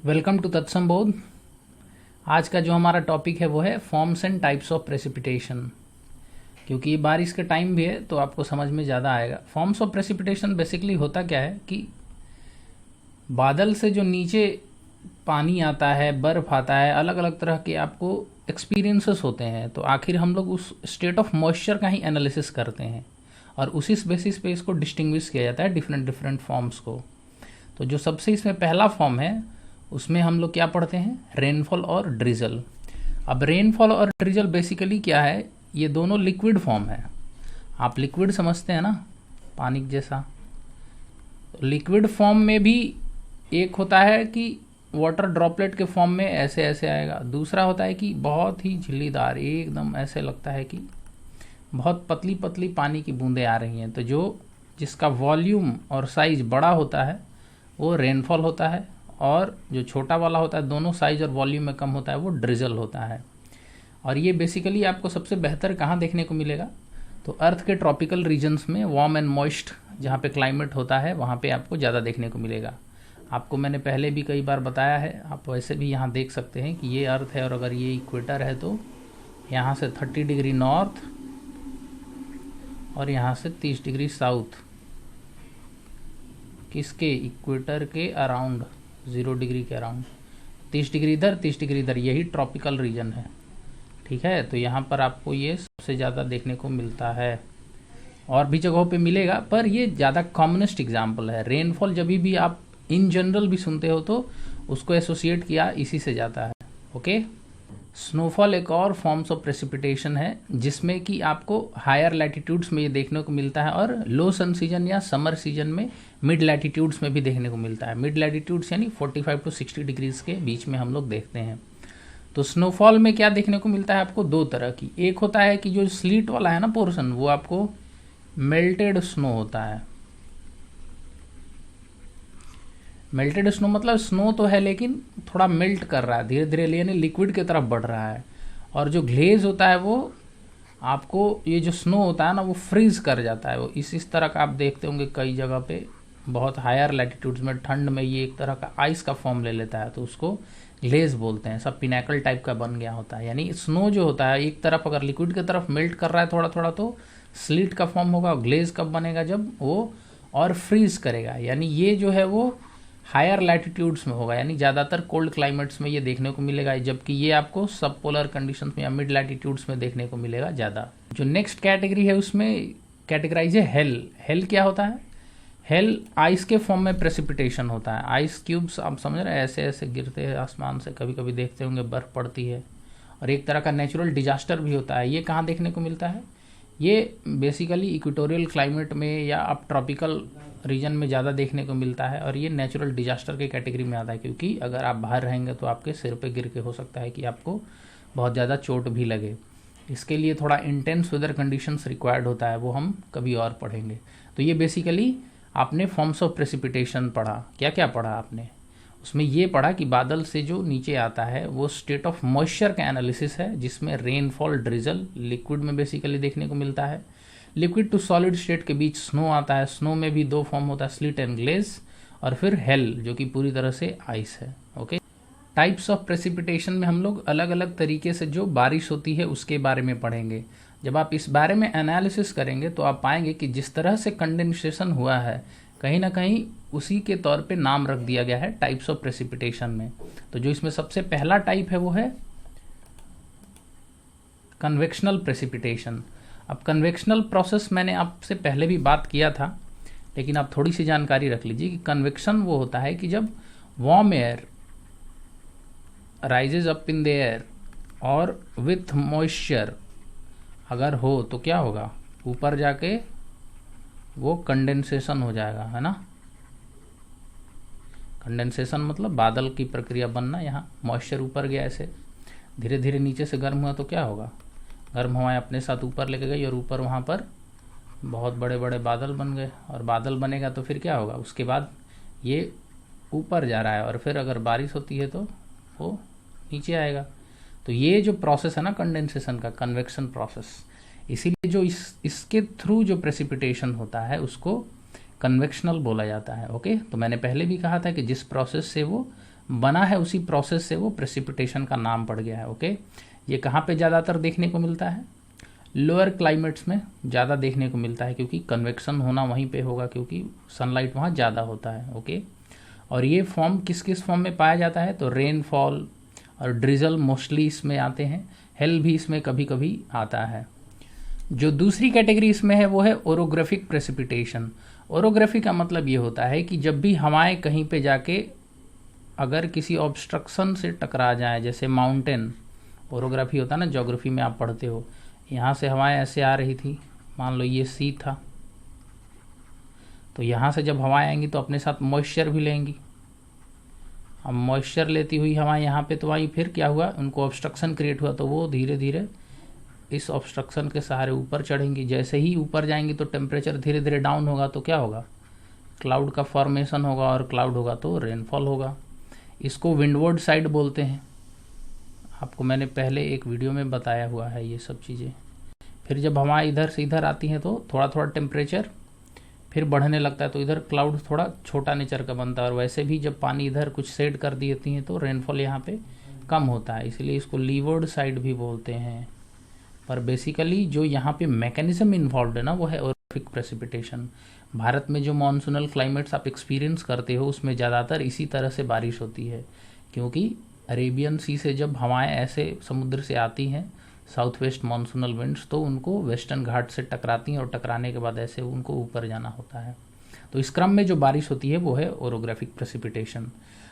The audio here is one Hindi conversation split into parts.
Welcome to तत्संबोध। आज का जो हमारा टॉपिक है वो है forms and types of precipitation. क्योंकि ये बारिश का टाइम भी है तो आपको समझ में ज़्यादा आएगा। फॉर्म्स ऑफ प्रेसिपिटेशन बेसिकली होता क्या है कि बादल से जो नीचे पानी आता है, बर्फ़ आता है, अलग अलग तरह के आपको एक्सपीरियंसेस होते हैं। तो आखिर हम लोग उस स्टेट ऑफ मॉइस्चर का ही एनालिसिस करते हैं और उसी बेसिस पे इसको डिस्टिंग्विश किया जाता है डिफरेंट डिफरेंट फॉर्म्स को। तो जो सबसे इसमें पहला फॉर्म है उसमें हम लोग क्या पढ़ते हैं, रेनफॉल और ड्रिजल। अब रेनफॉल और ड्रिजल बेसिकली क्या है, ये दोनों लिक्विड फॉर्म है। आप लिक्विड समझते हैं ना, पानी जैसा। लिक्विड फॉर्म में भी एक होता है कि वाटर ड्रॉपलेट के फॉर्म में ऐसे ऐसे आएगा, दूसरा होता है कि बहुत ही झिल्लीदार, एकदम ऐसे लगता है कि बहुत पतली पतली पानी की बूंदें आ रही हैं। तो जो जिसका वॉल्यूम और साइज बड़ा होता है वो रेनफॉल होता है, और जो छोटा वाला होता है, दोनों साइज और वॉल्यूम में कम होता है, वो ड्रिजल होता है। और ये बेसिकली आपको सबसे बेहतर कहाँ देखने को मिलेगा, तो अर्थ के ट्रॉपिकल रीजन्स में, वार्म एंड मॉइस्ट जहाँ पे क्लाइमेट होता है वहाँ पे आपको ज़्यादा देखने को मिलेगा। आपको मैंने पहले भी कई बार बताया है, आप वैसे भी यहाँ देख सकते हैं कि ये अर्थ है और अगर ये इक्वेटर है तो यहाँ से 30 डिग्री नॉर्थ और यहाँ से 30 डिग्री साउथ, किसके, इक्वेटर के अराउंड, 0 डिग्री के अराउंड, 30 डिग्री इधर 30 डिग्री इधर, यही ट्रॉपिकल रीजन है। ठीक है, तो यहाँ पर आपको ये सबसे ज़्यादा देखने को मिलता है। और भी जगहों पे मिलेगा पर ये ज़्यादा कॉमनेस्ट एग्जाम्पल है। रेनफॉल जब भी आप इन जनरल भी सुनते हो तो उसको एसोसिएट किया इसी से जाता है। ओके, स्नोफॉल एक और फॉर्म्स ऑफ प्रेसिपिटेशन है जिसमें कि आपको हायर लैटिट्यूड्स में ये देखने को मिलता है और लो सन सीजन या समर सीजन में मिड लैटिट्यूड्स में भी देखने को मिलता है। मिड लैटिट्यूड्स यानी 45 टू 60 डिग्रीज के बीच में हम लोग देखते हैं। तो स्नोफॉल में क्या देखने को मिलता है आपको, दो तरह की। एक होता है कि जो स्लीट वाला है ना पोर्शन, वो आपको मेल्टेड स्नो होता है। मेल्टेड स्नो मतलब स्नो तो है लेकिन थोड़ा मेल्ट कर रहा है धीरे धीरे, यानी लिक्विड की तरफ बढ़ रहा है। और जो ग्लेज होता है वो आपको, ये जो स्नो होता है ना वो फ्रीज कर जाता है। वो इस तरह का आप देखते होंगे कई जगह पे, बहुत हायर लैटिट्यूड्स में ठंड में ये एक तरह का आइस का फॉर्म ले लेता है, तो उसको ग्लेज बोलते हैं। सब पिनाकल टाइप का बन गया होता है। यानी स्नो जो होता है एक तरफ अगर लिक्विड की तरफ मेल्ट कर रहा है थोड़ा थोड़ा तो स्लीट का फॉर्म होगा। ग्लेज कब बनेगा, जब वो और फ्रीज करेगा। यानी ये जो है वो हायर लैटिट्यूड्स में होगा, यानी ज़्यादातर कोल्ड क्लाइमेट्स में ये देखने को मिलेगा, जबकि ये आपको सब पोलर कंडीशंस में या मिड लैटिट्यूड्स में देखने को मिलेगा ज़्यादा। जो नेक्स्ट कैटेगरी है उसमें कैटेगराइज है हेल। हेल क्या होता है, हेल आइस के फॉर्म में प्रेसिपिटेशन होता है। आइस क्यूब्स आप समझ रहे हैं, ऐसे ऐसे गिरते हैं आसमान से, कभी कभी देखते होंगे बर्फ़ पड़ती है। और एक तरह का नेचुरल डिजास्टर भी होता है। ये कहाँ देखने को मिलता है, ये बेसिकली इक्वेटोरियल क्लाइमेट में या अब ट्रॉपिकल रीजन में ज़्यादा देखने को मिलता है। और ये नेचुरल डिजास्टर के कैटेगरी में आता है, क्योंकि अगर आप बाहर रहेंगे तो आपके सिर पे गिर के हो सकता है कि आपको बहुत ज़्यादा चोट भी लगे। इसके लिए थोड़ा इंटेंस वेदर कंडीशंस रिक्वायर्ड होता है, वो हम कभी और पढ़ेंगे। तो ये बेसिकली आपने फॉर्म्स ऑफ प्रेसिपिटेशन पढ़ा। क्या क्या पढ़ा आपने, उसमें ये पढ़ा कि बादल से जो नीचे आता है वो स्टेट ऑफ मॉइस्चर का एनालिसिस है, जिसमें रेनफॉल, ड्रिजल लिक्विड में बेसिकली देखने को मिलता है। लिक्विड टू सॉलिड स्टेट के बीच स्नो आता है। स्नो में भी दो फॉर्म होता है, स्लिट एंड ग्लेज, और फिर हेल जो कि पूरी तरह से आइस है। ओके, टाइप्स ऑफ प्रेसिपिटेशन में हम लोग अलग अलग तरीके से जो बारिश होती है उसके बारे में पढ़ेंगे। जब आप इस बारे में एनालिसिस करेंगे तो आप पाएंगे कि जिस तरह से कंडेंसेशन हुआ है कहीं ना कहीं उसी के तौर पे नाम रख दिया गया है टाइप्स ऑफ प्रेसिपिटेशन में। तो जो इसमें सबसे पहला टाइप है वो है कन्वेक्शनल प्रेसिपिटेशन। अब कन्वेक्शनल प्रोसेस मैंने आपसे पहले भी बात किया था, लेकिन आप थोड़ी सी जानकारी रख लीजिए कि कन्वेक्शन वो होता है कि जब warm air rises up in the air और विथ मॉइस्चर अगर हो तो क्या होगा, ऊपर जाके वो कंडेंसेशन हो जाएगा, है ना। कंडेंसेशन मतलब बादल की प्रक्रिया बनना। यहाँ मॉइस्चर ऊपर गया, ऐसे धीरे धीरे नीचे से गर्म हुआ तो क्या होगा, गर्म हवाएं अपने साथ ऊपर लेके गई और ऊपर वहाँ पर बहुत बड़े बड़े बादल बन गए। और बादल बनेगा तो फिर क्या होगा, उसके बाद ये ऊपर जा रहा है और फिर अगर बारिश होती है तो वो नीचे आएगा। तो ये जो प्रोसेस है ना कंडेंसेशन का, कन्वेक्शन प्रोसेस, इसीलिए जो इसके थ्रू जो प्रेसिपिटेशन होता है उसको कन्वेक्शनल बोला जाता है। ओके, तो मैंने पहले भी कहा था कि जिस प्रोसेस से वो बना है उसी प्रोसेस से वो प्रेसिपिटेशन का नाम पड़ गया है। ओके, ये कहाँ पे ज़्यादातर देखने को मिलता है? लोअर क्लाइमेट्स में ज़्यादा देखने को मिलता है, क्योंकि कन्वेक्शन होना वहीं पे होगा, क्योंकि सनलाइट वहाँ ज़्यादा होता है। ओके, और ये फॉर्म किस किस फॉर्म में पाया जाता है? तो रेनफॉल और ड्रिजल मोस्टली इसमें आते हैं, हेल भी इसमें कभी कभी आता है। जो दूसरी कैटेगरी इसमें है वो है ओरोग्राफिक प्रेसिपिटेशन। ओरोग्राफी का मतलब ये होता है कि जब भी हवाएं कहीं पे जाके अगर किसी ऑब्स्ट्रक्शन से टकरा जाए, जैसे माउंटेन, ओरोग्राफी होता है ना, ज्योग्राफी में आप पढ़ते हो, यहाँ से हवाएं ऐसे आ रही थी, मान लो ये सी था, तो यहाँ से जब हवाएं आएंगी तो अपने साथ मॉइस्चर भी लेंगी। अब मॉइस्चर लेती हुई हवाएं यहाँ पे तो आई, फिर क्या हुआ, उनको ऑब्स्ट्रक्शन क्रिएट हुआ, तो वो धीरे धीरे इस ऑब्स्ट्रक्शन के सहारे ऊपर चढ़ेंगी। जैसे ही ऊपर जाएंगी तो टेम्परेचर धीरे धीरे डाउन होगा, तो क्या होगा, क्लाउड का फॉर्मेशन होगा, और क्लाउड होगा तो रेनफॉल होगा। इसको विंडवर्ड साइड बोलते हैं, आपको मैंने पहले एक वीडियो में बताया हुआ है ये सब चीज़ें। फिर जब हवाएं इधर से इधर आती हैं तो थोड़ा थोड़ा टेम्परेचर फिर बढ़ने लगता है, तो इधर क्लाउड थोड़ा छोटा नेचर का बनता है, और वैसे भी जब पानी इधर कुछ सेट कर देती हैं तो रेनफॉल यहाँ पे कम होता है, इसलिए इसको लीवर्ड साइड भी बोलते हैं। पर बेसिकली जो यहाँ पे मैकेनिज्म इन्वॉल्व है ना, वो है ओरोग्राफिक प्रेसिपिटेशन। भारत में जो मॉनसूनल क्लाइमेट्स आप एक्सपीरियंस करते हो उसमें ज़्यादातर इसी तरह से बारिश होती है, क्योंकि अरेबियन सी से जब हवाएं ऐसे समुद्र से आती हैं, साउथ वेस्ट मॉनसूनल विंड्स, तो उनको वेस्टर्न घाट से टकराती हैं, और टकराने के बाद ऐसे उनको ऊपर जाना होता है। तो इस क्रम में जो बारिश होती है वो है ओरोग्राफिक प्रेसिपिटेशन।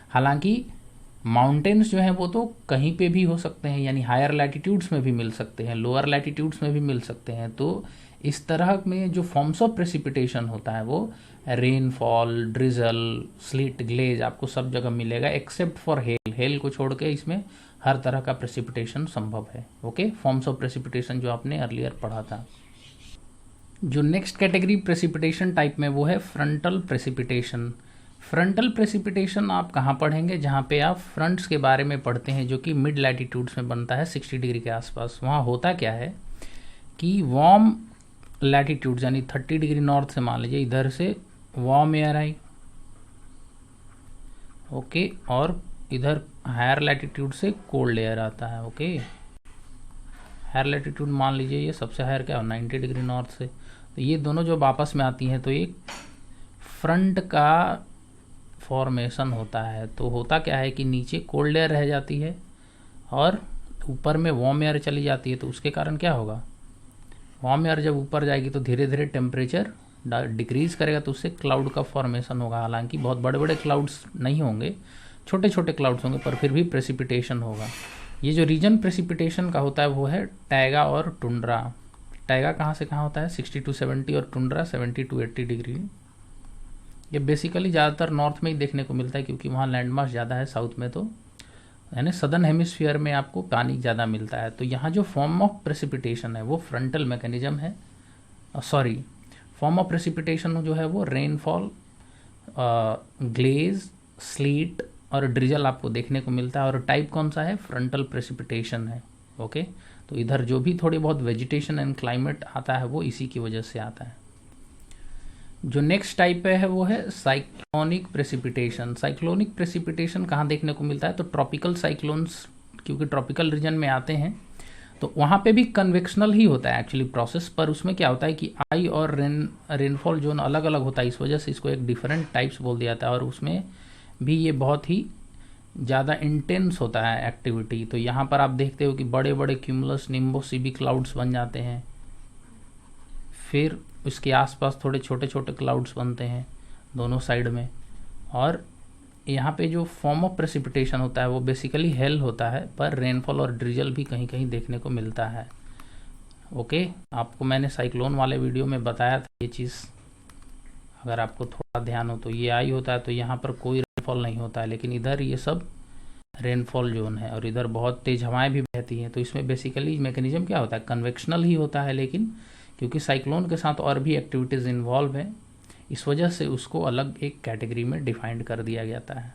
हालांकि माउंटेन्स जो हैं वो तो कहीं पे भी हो सकते हैं, यानी हायर लैटिट्यूड्स में भी मिल सकते हैं, लोअर लैटिट्यूड्स में भी मिल सकते हैं। तो इस तरह में जो फॉर्म्स ऑफ प्रेसिपिटेशन होता है वो रेनफॉल, ड्रिजल, स्लीट, ग्लेज आपको सब जगह मिलेगा, एक्सेप्ट फॉर हेल। हेल को छोड़ के इसमें हर तरह का प्रेसिपिटेशन संभव है। ओके, फॉर्म्स ऑफ प्रेसिपिटेशन जो आपने अर्लियर पढ़ा था। जो नेक्स्ट कैटेगरी प्रेसिपिटेशन टाइप में वो है फ्रंटल प्रेसिपिटेशन। फ्रंटल प्रेसिपिटेशन आप कहाँ पढ़ेंगे? जहाँ पे आप फ्रंट्स के बारे में पढ़ते हैं, जो कि मिड लैटिट्यूड्स में बनता है 60 डिग्री के आसपास। वहाँ होता क्या है कि वार्म लैटिट्यूड्स यानी 30 डिग्री नॉर्थ से मान लीजिए इधर से वार्म एयर आई, ओके, और इधर हायर लैटिट्यूड से कोल्ड एयर आता है। ओके, हायर लैटिट्यूड मान लीजिए ये सबसे हायर क्या हो, 90 डिग्री नॉर्थ से, तो ये दोनों जब आपस में आती हैं तो एक फ्रंट का फॉर्मेशन होता है। तो होता क्या है कि नीचे कोल्ड एयर रह जाती है और ऊपर में वार्म एयर चली जाती है, तो उसके कारण क्या होगा, वार्म एयर जब ऊपर जाएगी तो धीरे धीरे टेम्परेचर डिक्रीज करेगा, तो उससे क्लाउड का फॉर्मेशन होगा। हालांकि बहुत बड़े बड़े क्लाउड्स नहीं होंगे, छोटे छोटे क्लाउड्स होंगे, पर फिर भी प्रेसिपिटेशन होगा। ये जो रीजन प्रेसिपिटेशन का होता है वो है टैगा और टुंड्रा। टैगा कहाँ से कहाँ होता है, 60 to 70, और टुंड्रा 70 to 80 डिग्री। ये बेसिकली ज़्यादातर नॉर्थ में ही देखने को मिलता है, क्योंकि वहाँ लैंड मास ज़्यादा है। साउथ में तो यानी सदर्न हेमिस्फीयर में आपको पानी ज़्यादा मिलता है। तो यहाँ जो फॉर्म ऑफ प्रेसिपिटेशन है वो फ्रंटल मैकेनिज्म है, फॉर्म ऑफ प्रेसिपिटेशन जो है वो रेनफॉल, ग्लेज, स्लीट और ड्रिजल आपको देखने को मिलता है। और टाइप कौन सा है, फ्रंटल प्रेसिपिटेशन है। ओके, तो इधर जो भी थोड़ी बहुत वेजिटेशन एंड क्लाइमेट आता है वो इसी की वजह से आता है। जो नेक्स्ट टाइप है वो है साइक्लोनिक प्रेसिपिटेशन। साइक्लोनिक प्रेसिपिटेशन कहाँ देखने को मिलता है, तो ट्रॉपिकल साइक्लोन्स, क्योंकि ट्रॉपिकल रीजन में आते हैं तो वहाँ पे भी कन्वेक्शनल ही होता है एक्चुअली प्रोसेस, पर उसमें क्या होता है कि आई और रेनफॉल जोन अलग अलग होता है, इस वजह से इसको एक डिफरेंट टाइप्स बोल दिया जाता है। और उसमें भी ये बहुत ही ज़्यादा इंटेंस होता है एक्टिविटी। तो यहाँ पर आप देखते हो कि बड़े बड़े क्यूमुलस निम्बोसिबी क्लाउड्स बन जाते हैं, फिर उसके आसपास थोड़े छोटे छोटे क्लाउड्स बनते हैं दोनों साइड में। और यहाँ पे जो फॉर्म ऑफ प्रेसिपिटेशन होता है वो बेसिकली हेल होता है, पर रेनफॉल और ड्रिजल भी कहीं कहीं देखने को मिलता है। ओके, आपको मैंने साइक्लोन वाले वीडियो में बताया था ये चीज़, अगर आपको थोड़ा ध्यान हो तो। ये आई होता है तो यहाँ पर कोई रेनफॉल नहीं होता है, लेकिन इधर ये सब रेनफॉल जोन है, और इधर बहुत तेज़ हवाएं भी बहती हैं। तो इसमें बेसिकली मैकेनिज्म क्या होता है, कन्वेक्शनल ही होता है, लेकिन क्योंकि साइक्लोन के साथ और भी एक्टिविटीज़ इन्वॉल्व हैं, इस वजह से उसको अलग एक कैटेगरी में डिफाइंड कर दिया जाता है।